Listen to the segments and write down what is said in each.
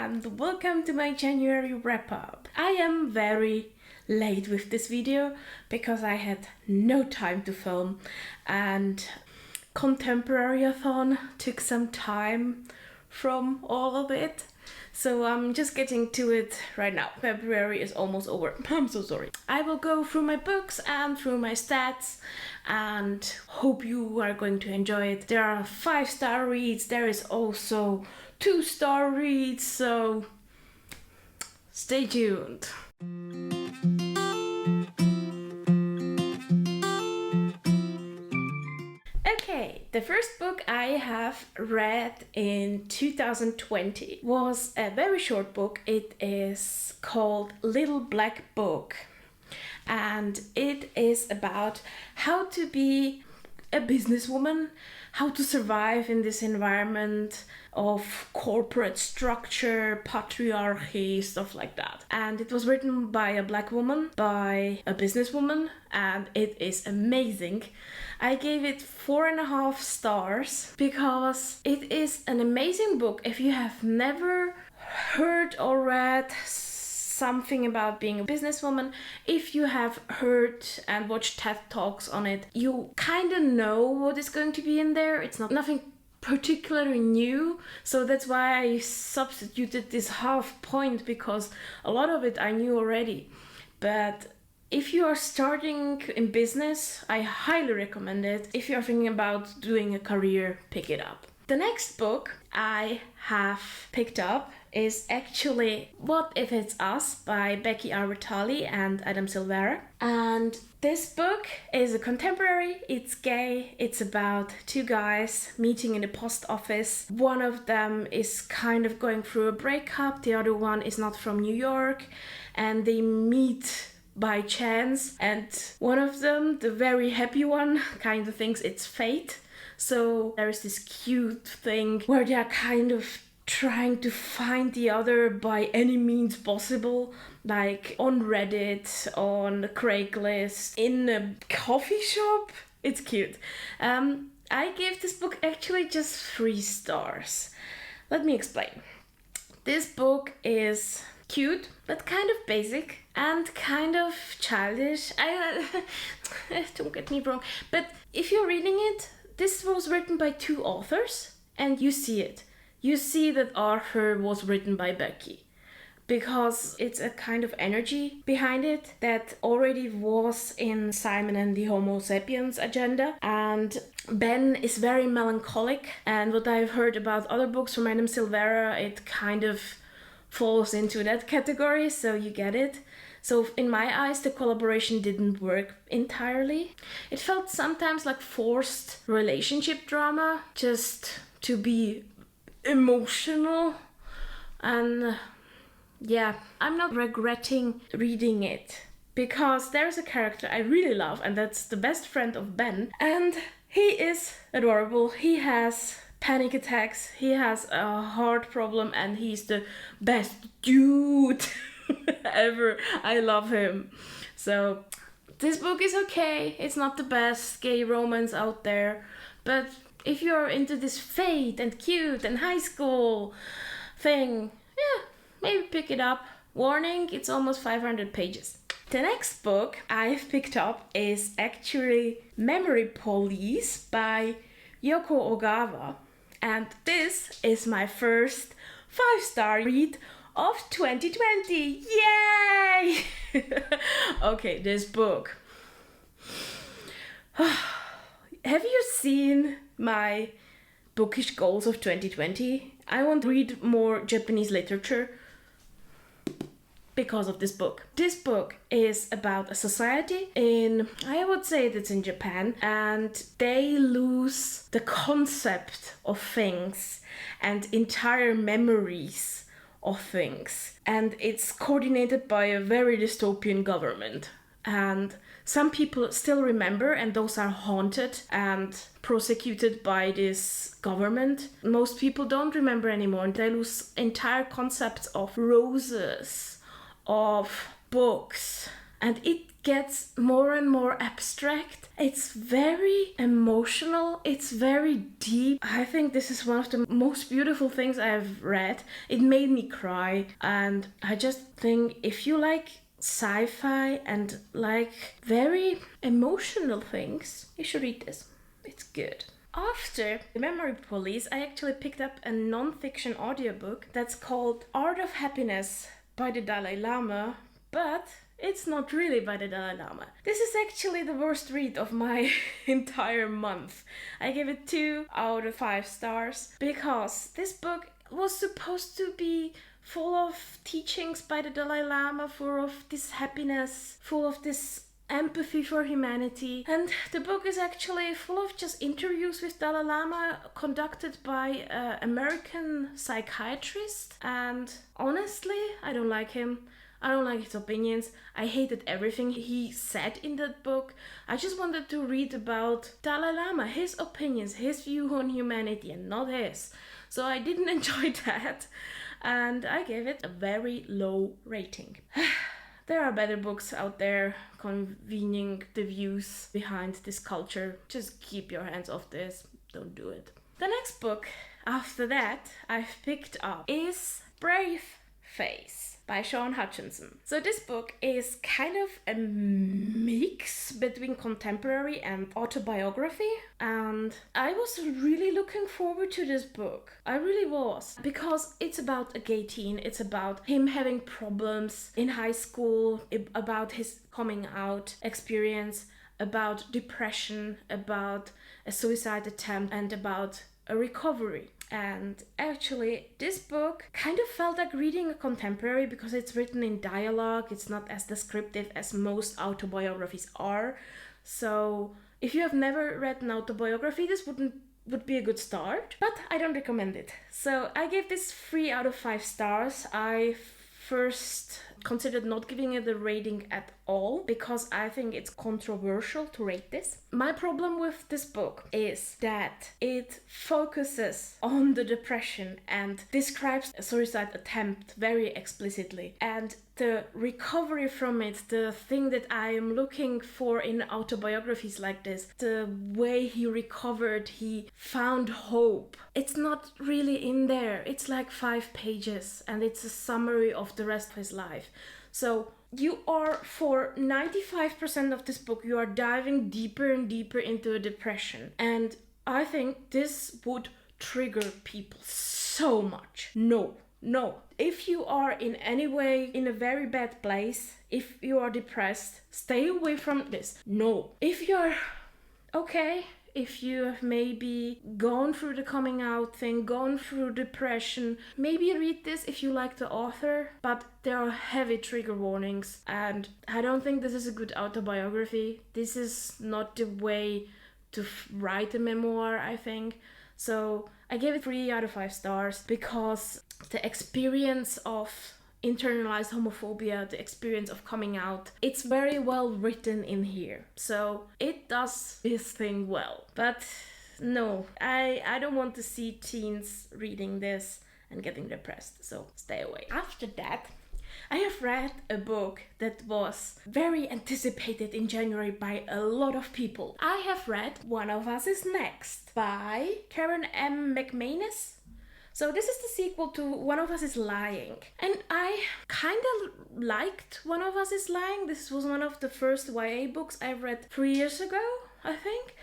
and welcome to my January wrap-up. I am very late with this video because I had no time to film and Contemporary-a-thon took some time from all of it. So I'm just getting to it right now. February is almost over. I'm so sorry. I will go through my books and through my stats and hope you are going to enjoy it. There are 5-star reads. There is also 2-star reads. So stay tuned. Okay, the first book I have read in 2020 was a very short book. It is called Little Black Book, and it is about how to be a businesswoman, how to survive in this environment of corporate structure, patriarchy, stuff like that. And it was written by a black woman, by a businesswoman, and it is amazing. I gave it 4.5 stars because it is an amazing book. If you have never heard or read something about being a businesswoman, if you have heard and watched TED Talks on it, you kind of know what is going to be in there. It's nothing particularly new, so that's why I substituted this half point, because a lot of it I knew already. But if you are starting in business, I highly recommend it. If you're thinking about doing a career, pick it up. The next book I have picked up is actually What If It's Us by Becky R. Vitale and Adam Silvera. And this book is a contemporary, it's gay, it's about 2 guys meeting in a post office. One of them is kind of going through a breakup, the other one is not from New York, and they meet by chance, and one of them, the very happy one, kind of thinks it's fate. So there is this cute thing where they are kind of trying to find the other by any means possible, like on Reddit, on Craigslist, in a coffee shop. It's cute. I gave this book actually just 3 stars. Let me explain. This book is cute, but kind of basic and kind of childish. Don't get me wrong, but if you're reading it, this was written by 2 authors, and you see it. You see that Arthur was written by Becky, because it's a kind of energy behind it that already was in Simon and the Homo sapiens agenda. And Ben is very melancholic, and what I've heard about other books from Adam Silvera, it kind of falls into that category, so you get it. So in my eyes, the collaboration didn't work entirely. It felt sometimes like forced relationship drama, just to be emotional. And yeah, I'm not regretting reading it, because there's a character I really love, and that's the best friend of Ben. And he is adorable. He has panic attacks, he has a heart problem, and he's the best dude ever. I love him. So this book is okay. It's not the best gay romance out there, but if you're into this fate and cute and high school thing, yeah, maybe pick it up. Warning, it's almost 500 pages. The next book I've picked up is actually Memory Police by Yoko Ogawa. And this is my first 5-star read of 2020. Yay! Okay, this book. Have you seen my bookish goals of 2020? I want to read more Japanese literature because of this book. This book is about a society I would say that's in Japan, and they lose the concept of things and entire memories of things. And it's coordinated by a very dystopian government. And some people still remember, and those are haunted and prosecuted by this government. Most people don't remember anymore, and they lose entire concepts of roses, of books, and it gets more and more abstract. It's very emotional. It's very deep. I think this is one of the most beautiful things I've read. It made me cry, and I just think if you like sci-fi and like very emotional things, you should read this. It's good. After The Memory Police, I actually picked up a non-fiction audiobook that's called Art of Happiness by the Dalai Lama, but it's not really by the Dalai Lama. This is actually the worst read of my entire month. I gave it 2 out of 5 stars because this book was supposed to be full of teachings by the Dalai Lama, full of this happiness, full of this empathy for humanity, and the book is actually full of just interviews with Dalai Lama conducted by an American psychiatrist, and honestly, I don't like him. I don't like his opinions. I hated everything he said in that book. I just wanted to read about Dalai Lama, his opinions, his view on humanity, and not his. So I didn't enjoy that, and I gave it a very low rating. There are better books out there convening the views behind this culture. Just keep your hands off this. Don't do it. The next book after that I've picked up is Brave Face by Sean Hutchinson. So this book is kind of a mix between contemporary and autobiography, and I was really looking forward to this book. I really was, because it's about a gay teen. It's about him having problems in high school, about his coming out experience, about depression, about a suicide attempt, and about a recovery. And actually, this book kind of felt like reading a contemporary because it's written in dialogue. It's not as descriptive as most autobiographies are. So if you have never read an autobiography, this would be a good start, but I don't recommend it. So I gave this 3 out of 5 stars. I first considered not giving it a rating at all because I think it's controversial to rate this. My problem with this book is that it focuses on the depression and describes a suicide attempt very explicitly, and the recovery from it, the thing that I am looking for in autobiographies like this, the way he recovered, he found hope. It's not really in there. It's like 5 pages and it's a summary of the rest of his life. So you are, for 95% of this book, you are diving deeper and deeper into a depression. And I think this would trigger people so much. No. If you are in any way in a very bad place, if you are depressed, stay away from this. No. If you're okay, if you have maybe gone through the coming out thing, gone through depression, maybe read this if you like the author, but there are heavy trigger warnings, and I don't think this is a good autobiography. This is not the way to write a memoir, I think. So I gave it 3 out of 5 stars because the experience of internalized homophobia, the experience of coming out, it's very well written in here. So it does this thing well. But no, I don't want to see teens reading this and getting depressed, so stay away. After that, I have read a book that was very anticipated in January by a lot of people. I have read One of Us is Next by Karen M. McManus. So this is the sequel to One of Us is Lying. And I kind of liked One of Us is Lying. This was one of the first YA books I read 3 years ago, I think.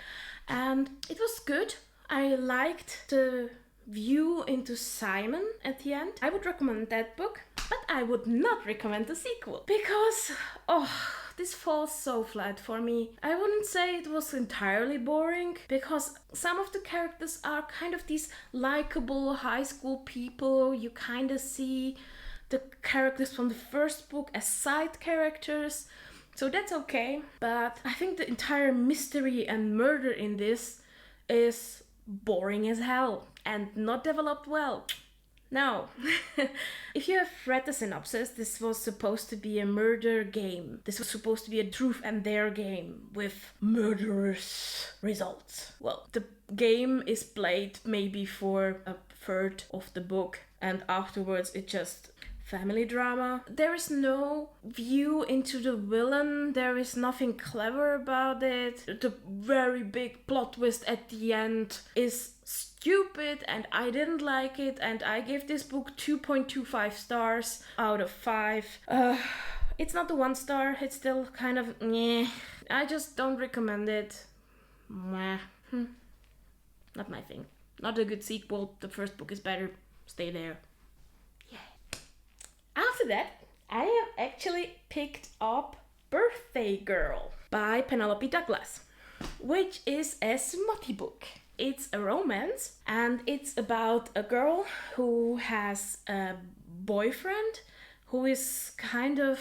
And it was good. I liked the view into Simon at the end. I would recommend that book, but I would not recommend the sequel because, this falls so flat for me. I wouldn't say it was entirely boring because some of the characters are kind of these likable high school people. You kind of see the characters from the first book as side characters, so that's okay. But I think the entire mystery and murder in this is boring as hell and not developed well. No. If you have read the synopsis, this was supposed to be a murder game. This was supposed to be a truth and dare game with murderous results. Well, the game is played maybe for a third of the book, and afterwards it just family drama. There is no view into the villain. There is nothing clever about it. The very big plot twist at the end is stupid and I didn't like it, and I give this book 2.25 stars out of 5. It's not the 1 star, it's still kind of meh. I just don't recommend it. Meh. Not my thing. Not a good sequel. The first book is better. Stay there. Yeah. After that, I have actually picked up Birthday Girl by Penelope Douglas, which is a smutty book. It's a romance, and it's about a girl who has a boyfriend who is kind of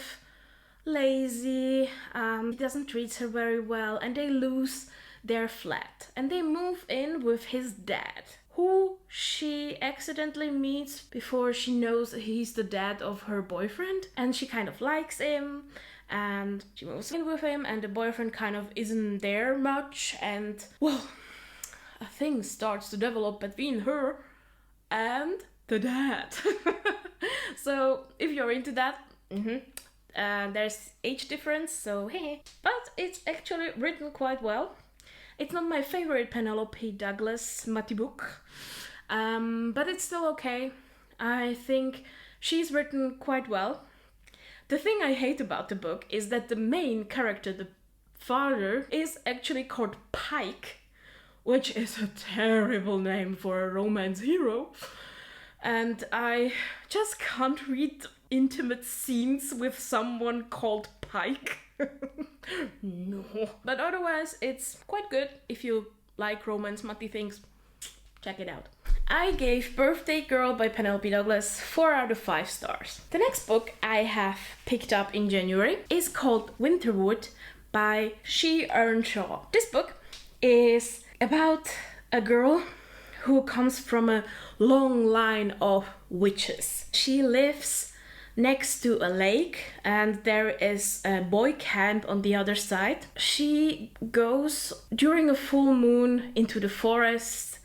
lazy, he doesn't treat her very well, and they lose their flat. And they move in with his dad, who she accidentally meets before she knows he's the dad of her boyfriend. And she kind of likes him, and she moves in with him, and the boyfriend kind of isn't there much, and well, a thing starts to develop between her and the dad. So if you're into that, there's age difference, so hey. But it's actually written quite well. It's not my favorite Penelope Douglas smutty book, but it's still okay. I think she's written quite well. The thing I hate about the book is that the main character, the father, is actually called Pike, which is a terrible name for a romance hero. And I just can't read intimate scenes with someone called Pike. No. But otherwise, it's quite good. If you like romance smutty things, check it out. I gave Birthday Girl by Penelope Douglas 4 out of 5 stars. The next book I have picked up in January is called Winterwood by She Earnshaw. This book is about a girl who comes from a long line of witches. She lives next to a lake, and there is a boy camp on the other side. She goes during a full moon into the forest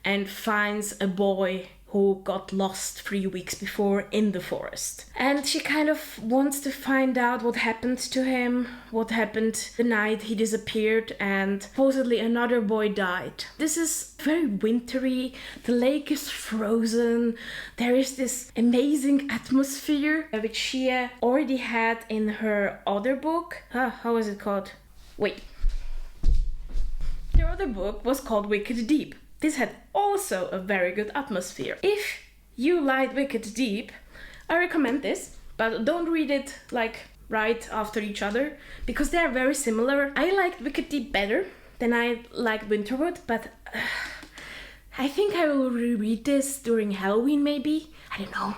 and finds a boy who got lost 3 weeks before in the forest. And she kind of wants to find out what happened to him, what happened the night he disappeared, and supposedly another boy died. This is very wintry, the lake is frozen, there is this amazing atmosphere which she already had in her other book. How is it called? Wait. Her other book was called Wicked Deep. This had also a very good atmosphere. If you like Wicked Deep, I recommend this, but don't read it like right after each other, because they are very similar. I liked Wicked Deep better than I liked Winterwood, but I think I will reread this during Halloween maybe. I don't know.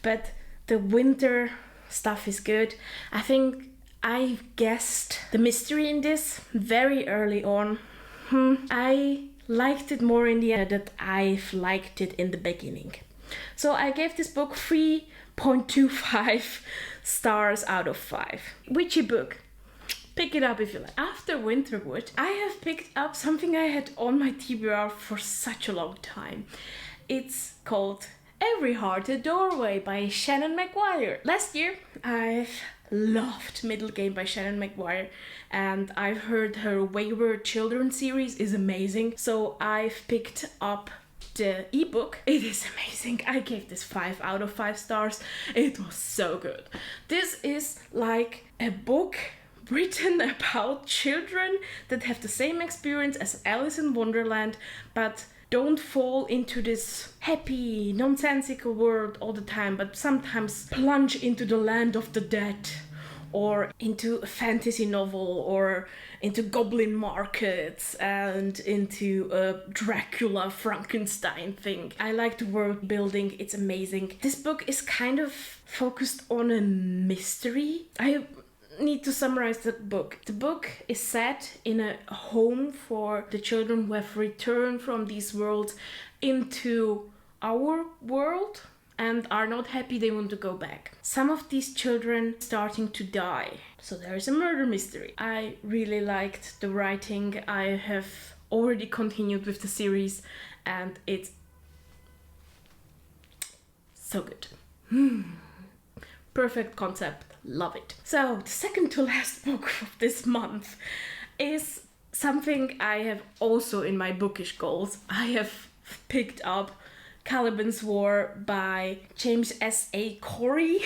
But the winter stuff is good. I think I guessed the mystery in this very early on. I liked it more in the end than I've liked it in the beginning. So I gave this book 3.25 stars out of 5. Witchy book. Pick it up if you like. After Winterwood, I have picked up something I had on my TBR for such a long time. It's called Every Heart a Doorway by Shannon McGuire. Last year, I've loved Middle Game by Shannon McGuire, and I've heard her Wayward Children series is amazing, so I've picked up the ebook. It is amazing. I gave this 5 out of 5 stars. It was so good. This is like a book written about children that have the same experience as Alice in Wonderland, but don't fall into this happy, nonsensical world all the time, but sometimes plunge into the land of the dead, or into a fantasy novel, or into goblin markets, and into a Dracula Frankenstein thing. I like the world building, it's amazing. This book is kind of focused on a mystery. I need to summarize the book. The book is set in a home for the children who have returned from these worlds into our world and are not happy, they want to go back. Some of these children starting to die, so there is a murder mystery. I really liked the writing. I have already continued with the series and it's so good. Perfect concept. Love it. So the second to last book of this month is something I have also in my bookish goals. I have picked up Calibans War by James S.A. Corey,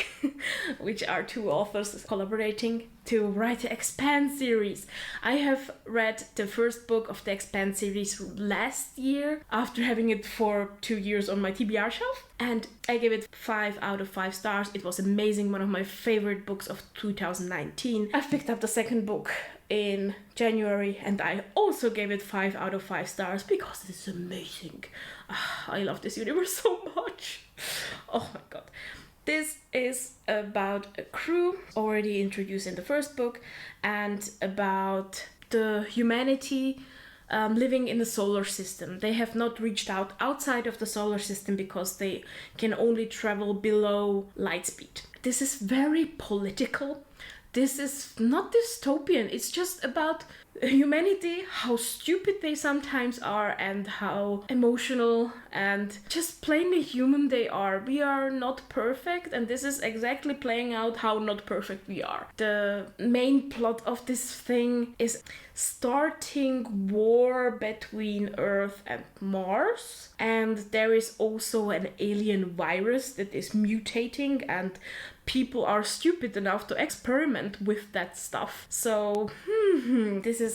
which are two authors collaborating to write the Expand series. I have read the first book of the Expand series last year after having it for 2 years on my TBR shelf, and I gave it 5 out of 5 stars. It was amazing, one of my favorite books of 2019. I've picked up the second book in January and I also gave it 5 out of 5 stars because it's amazing. I love this universe so much. Oh my god. This is about a crew already introduced in the first book and about the humanity living in the solar system. They have not reached out outside of the solar system because they can only travel below light speed. This is very political. This is not dystopian. It's just about humanity, how stupid they sometimes are and how emotional and just plainly human they are. We are not perfect, and this is exactly playing out how not perfect we are. The main plot of this thing is starting war between Earth and Mars, and there is also an alien virus that is mutating, and people are stupid enough to experiment with that stuff. So, this is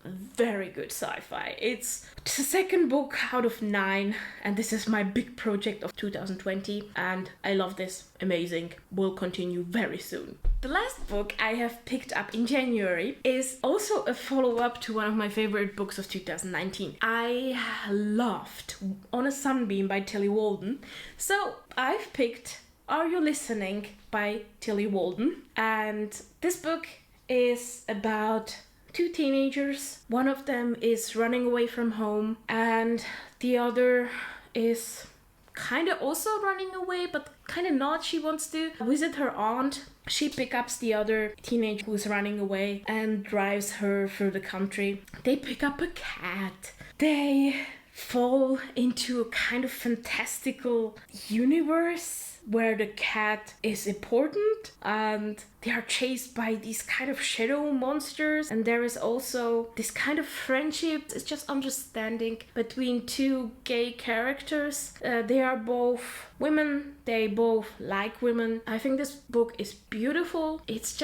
very good sci-fi. It's the second book out of 9, and this is my big project of 2020, and I love this. Amazing. Will continue very soon. The last book I have picked up in January is also a follow-up to one of my favorite books of 2019. I loved On a Sunbeam by Tillie Walden, so I've picked Are You Listening by Tillie Walden, and this book is about 2 teenagers. One of them is running away from home and the other is kind of also running away, but kind of not. She wants to visit her aunt. She picks up the other teenager who's running away and drives her through the country. They pick up a cat. They fall into a kind of fantastical universe where the cat is important and they are chased by these kind of shadow monsters, and there is also this kind of friendship. It's just understanding between 2 gay characters. They are both women, they both like women. I think this book is beautiful. It's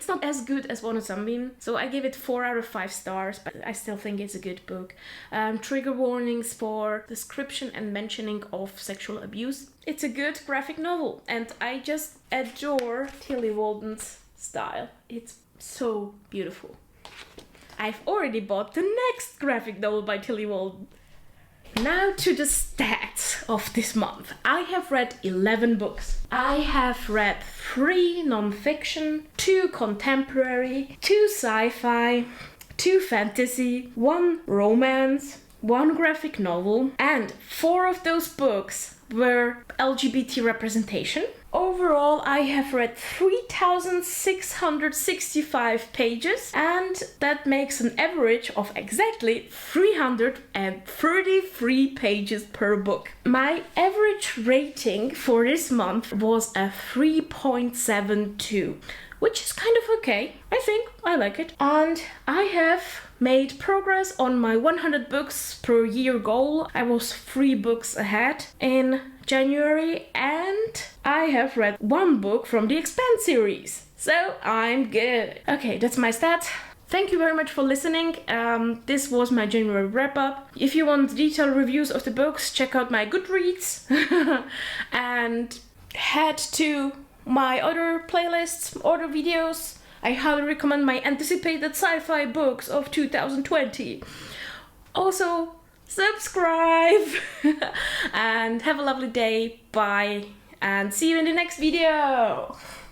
not as good as On a Sunbeam, so I give it 4 out of 5 stars, but I still think it's a good book. Trigger warnings for description and mentioning of sexual abuse. It's a good graphic novel, and I just adore Tillie Walden's style. It's so beautiful. I've already bought the next graphic novel by Tillie Walden. Now to the stats of this month. I have read 11 books. I have read 3 non-fiction, 2 contemporary, 2 sci-fi, 2 fantasy, 1 romance, 1 graphic novel, and 4 of those books were LGBT representation. Overall, I have read 3,665 pages, and that makes an average of exactly 333 pages per book. My average rating for this month was a 3.72, which is kind of okay. I think I like it. And I have made progress on my 100 books per year goal. I was 3 books ahead in January, and I have read 1 book from the Expand series. So I'm good. Okay, that's my stats. Thank you very much for listening. This was my January wrap-up. If you want detailed reviews of the books, check out my Goodreads and head to my other playlists, other videos. I highly recommend my anticipated sci-fi books of 2020. Also, subscribe and have a lovely day. Bye, and see you in the next video.